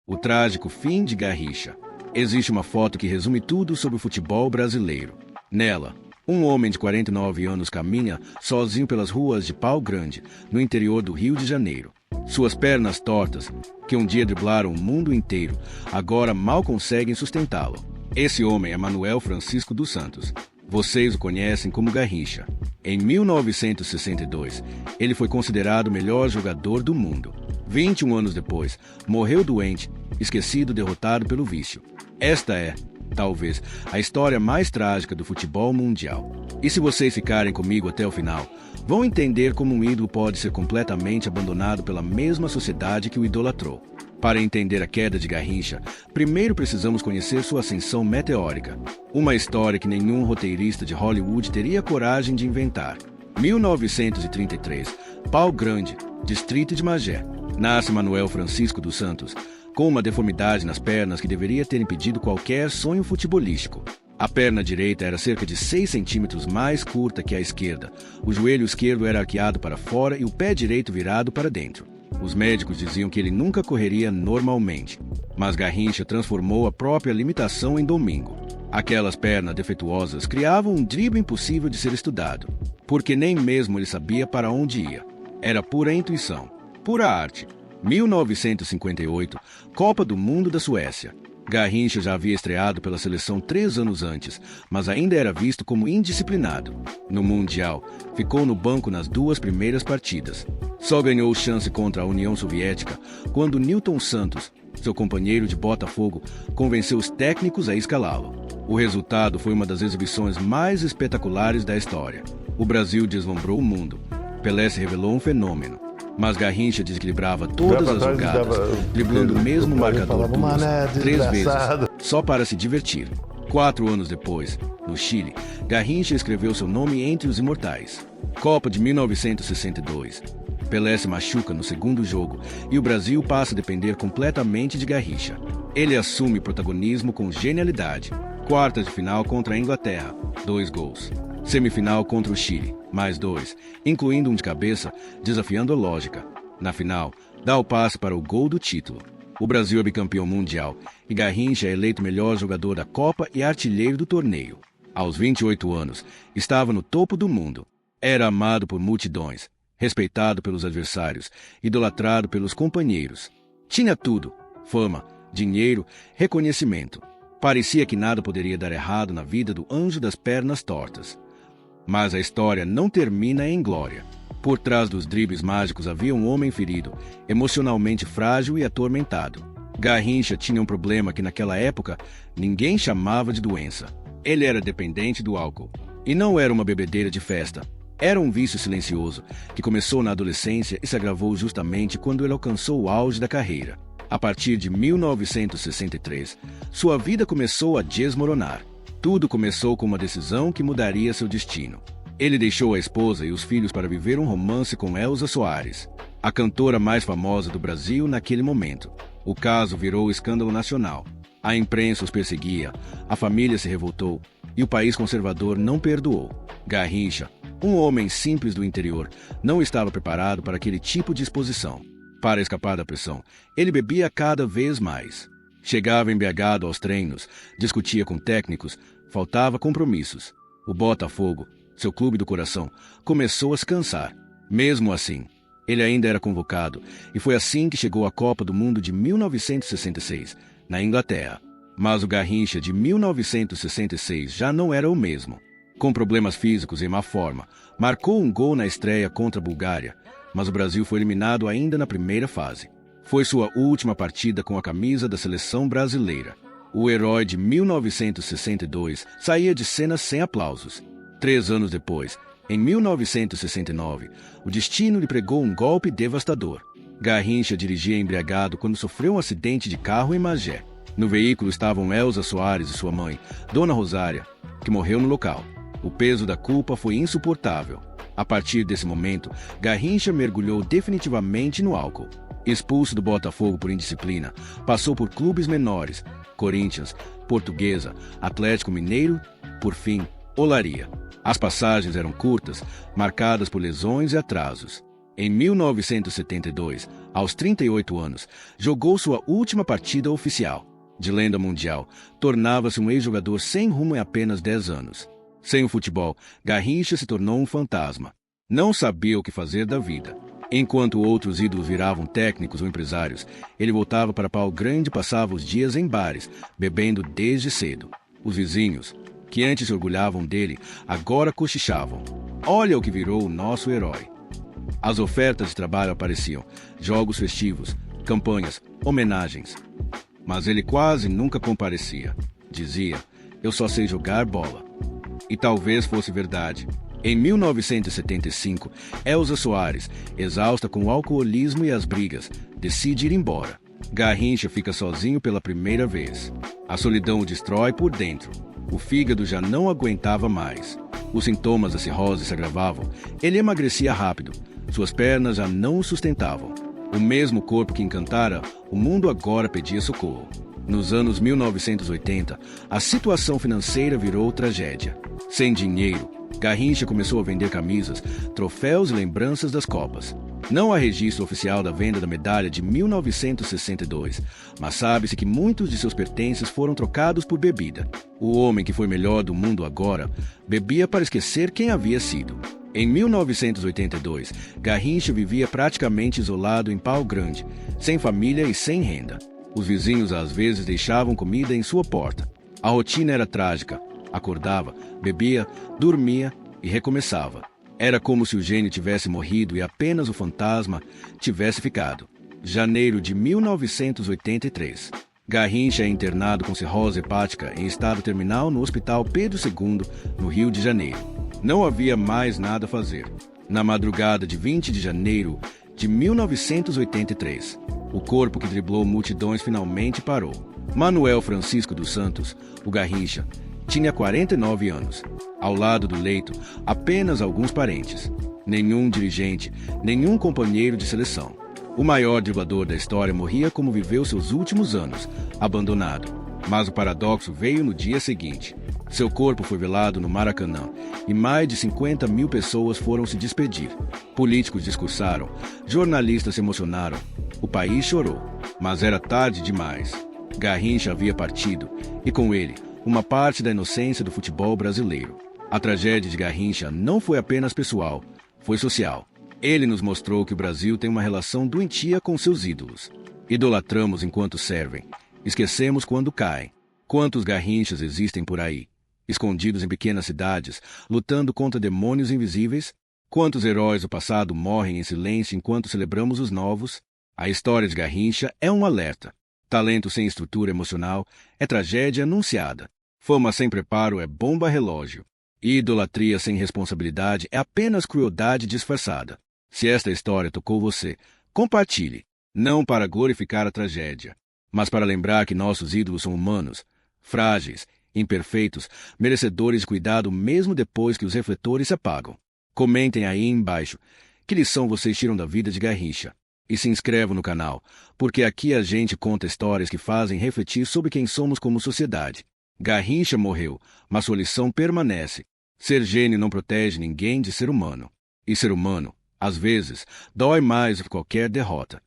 O trágico fim de Garrincha. Existe uma foto que resume tudo sobre o futebol brasileiro. Nela, um homem de 49 anos caminha sozinho pelas ruas de Pau Grande, no interior do Rio de Janeiro. Suas pernas tortas, que um dia driblaram o mundo inteiro, agora mal conseguem sustentá-lo. Esse homem é Manuel Francisco dos Santos. Vocês o conhecem como Garrincha. Em 1962, ele foi considerado o melhor jogador do mundo. 21 anos depois, morreu doente, esquecido, derrotado pelo vício. Esta é, talvez, a história mais trágica do futebol mundial. E se vocês ficarem comigo até o final, vão entender como um ídolo pode ser completamente abandonado pela mesma sociedade que o idolatrou. Para entender a queda de Garrincha, primeiro precisamos conhecer sua ascensão meteórica. Uma história que nenhum roteirista de Hollywood teria coragem de inventar. 1933, Pau Grande, distrito de Magé. Nasce Manuel Francisco dos Santos, com uma deformidade nas pernas que deveria ter impedido qualquer sonho futebolístico. A perna direita era cerca de 6 centímetros mais curta que a esquerda. O joelho esquerdo era arqueado para fora e o pé direito virado para dentro. Os médicos diziam que ele nunca correria normalmente, mas Garrincha transformou a própria limitação em domingo. Aquelas pernas defeituosas criavam um drible impossível de ser estudado, porque nem mesmo ele sabia para onde ia. Era pura intuição, pura arte. 1958, Copa do Mundo da Suécia. Garrincha já havia estreado pela seleção 3 anos antes, mas ainda era visto como indisciplinado. No Mundial, ficou no banco nas 2 primeiras partidas. Só ganhou chance contra a União Soviética quando Nilton Santos, seu companheiro de Botafogo, convenceu os técnicos a escalá-lo. O resultado foi uma das exibições mais espetaculares da história. O Brasil deslumbrou o mundo. Pelé se revelou um fenômeno. Mas Garrincha desequilibrava todas as jogadas, driblando o mesmo marcador 3 vezes, só para se divertir. 4 anos depois, no Chile, Garrincha escreveu seu nome entre os imortais. Copa de 1962. Pelé se machuca no segundo jogo e o Brasil passa a depender completamente de Garrincha. Ele assume protagonismo com genialidade. Quartas de final contra a Inglaterra, 2 gols. Semifinal contra o Chile, mais 2, incluindo um de cabeça, desafiando a lógica. Na final, dá o passe para o gol do título. O Brasil é bicampeão mundial e Garrincha é eleito melhor jogador da Copa e artilheiro do torneio. Aos 28 anos, estava no topo do mundo. Era amado por multidões, respeitado pelos adversários, idolatrado pelos companheiros. Tinha tudo: fama, dinheiro, reconhecimento. Parecia que nada poderia dar errado na vida do anjo das pernas tortas. Mas a história não termina em glória. Por trás dos dribles mágicos havia um homem ferido, emocionalmente frágil e atormentado. Garrincha tinha um problema que naquela época ninguém chamava de doença. Ele era dependente do álcool. E não era uma bebedeira de festa. Era um vício silencioso, que começou na adolescência e se agravou justamente quando ele alcançou o auge da carreira. A partir de 1963, sua vida começou a desmoronar. Tudo começou com uma decisão que mudaria seu destino. Ele deixou a esposa e os filhos para viver um romance com Elza Soares, a cantora mais famosa do Brasil naquele momento. O caso virou escândalo nacional. A imprensa os perseguia, a família se revoltou e o país conservador não perdoou. Garrincha, um homem simples do interior, não estava preparado para aquele tipo de exposição. Para escapar da pressão, ele bebia cada vez mais. Chegava embriagado aos treinos, discutia com técnicos, faltava compromissos. O Botafogo, seu clube do coração, começou a se cansar. Mesmo assim, ele ainda era convocado, e foi assim que chegou à Copa do Mundo de 1966, na Inglaterra. Mas o Garrincha de 1966 já não era o mesmo. Com problemas físicos e má forma, marcou um gol na estreia contra a Bulgária, mas o Brasil foi eliminado ainda na primeira fase. Foi sua última partida com a camisa da seleção brasileira. O herói de 1962 saía de cena sem aplausos. 3 anos depois, em 1969, o destino lhe pregou um golpe devastador. Garrincha dirigia embriagado quando sofreu um acidente de carro em Magé. No veículo estavam Elza Soares e sua mãe, Dona Rosária, que morreu no local. O peso da culpa foi insuportável. A partir desse momento, Garrincha mergulhou definitivamente no álcool. Expulso do Botafogo por indisciplina, passou por clubes menores, Corinthians, Portuguesa, Atlético Mineiro, por fim, Olaria. As passagens eram curtas, marcadas por lesões e atrasos. Em 1972, aos 38 anos, jogou sua última partida oficial. De lenda mundial, tornava-se um ex-jogador sem rumo em apenas 10 anos. Sem o futebol, Garrincha se tornou um fantasma. Não sabia o que fazer da vida. Enquanto outros ídolos viravam técnicos ou empresários, ele voltava para Pau Grande e passava os dias em bares, bebendo desde cedo. Os vizinhos, que antes se orgulhavam dele, agora cochichavam. Olha o que virou o nosso herói. As ofertas de trabalho apareciam, jogos festivos, campanhas, homenagens. Mas ele quase nunca comparecia. Dizia, eu só sei jogar bola. E talvez fosse verdade. Em 1975, Elza Soares, exausta com o alcoolismo e as brigas, decide ir embora. Garrincha fica sozinho pela primeira vez. A solidão o destrói por dentro. O fígado já não aguentava mais. Os sintomas da cirrose se agravavam. Ele emagrecia rápido. Suas pernas já não o sustentavam. O mesmo corpo que encantara, o mundo agora pedia socorro. Nos anos 1980, a situação financeira virou tragédia. Sem dinheiro, Garrincha começou a vender camisas, troféus e lembranças das Copas. Não há registro oficial da venda da medalha de 1962, mas sabe-se que muitos de seus pertences foram trocados por bebida. O homem que foi melhor do mundo agora bebia para esquecer quem havia sido. Em 1982, Garrincha vivia praticamente isolado em Pau Grande, sem família e sem renda. Os vizinhos às vezes deixavam comida em sua porta. A rotina era trágica. Acordava, bebia, dormia e recomeçava. Era como se o gênio tivesse morrido e apenas o fantasma tivesse ficado. Janeiro de 1983. Garrincha é internado com cirrose hepática em estado terminal no Hospital Pedro II, no Rio de Janeiro. Não havia mais nada a fazer. Na madrugada de 20 de janeiro de 1983, o corpo que driblou multidões finalmente parou. Manuel Francisco dos Santos, o Garrincha, tinha 49 anos. Ao lado do leito, apenas alguns parentes. Nenhum dirigente, nenhum companheiro de seleção. O maior driblador da história morria como viveu seus últimos anos, abandonado. Mas o paradoxo veio no dia seguinte. Seu corpo foi velado no Maracanã e mais de 50 mil pessoas foram se despedir. Políticos discursaram, jornalistas se emocionaram. O país chorou, mas era tarde demais. Garrincha havia partido e, com ele, uma parte da inocência do futebol brasileiro. A tragédia de Garrincha não foi apenas pessoal, foi social. Ele nos mostrou que o Brasil tem uma relação doentia com seus ídolos. Idolatramos enquanto servem, esquecemos quando caem. Quantos Garrinchas existem por aí, escondidos em pequenas cidades, lutando contra demônios invisíveis? Quantos heróis do passado morrem em silêncio enquanto celebramos os novos? A história de Garrincha é um alerta. Talento sem estrutura emocional é tragédia anunciada. Fama sem preparo é bomba relógio. Idolatria sem responsabilidade é apenas crueldade disfarçada. Se esta história tocou você, compartilhe. Não para glorificar a tragédia, mas para lembrar que nossos ídolos são humanos, frágeis, imperfeitos, merecedores de cuidado mesmo depois que os refletores se apagam. Comentem aí embaixo que lição vocês tiram da vida de Garrincha. E se inscrevam no canal, porque aqui a gente conta histórias que fazem refletir sobre quem somos como sociedade. Garrincha morreu, mas sua lição permanece. Ser gênio não protege ninguém de ser humano. E ser humano, às vezes, dói mais do que qualquer derrota.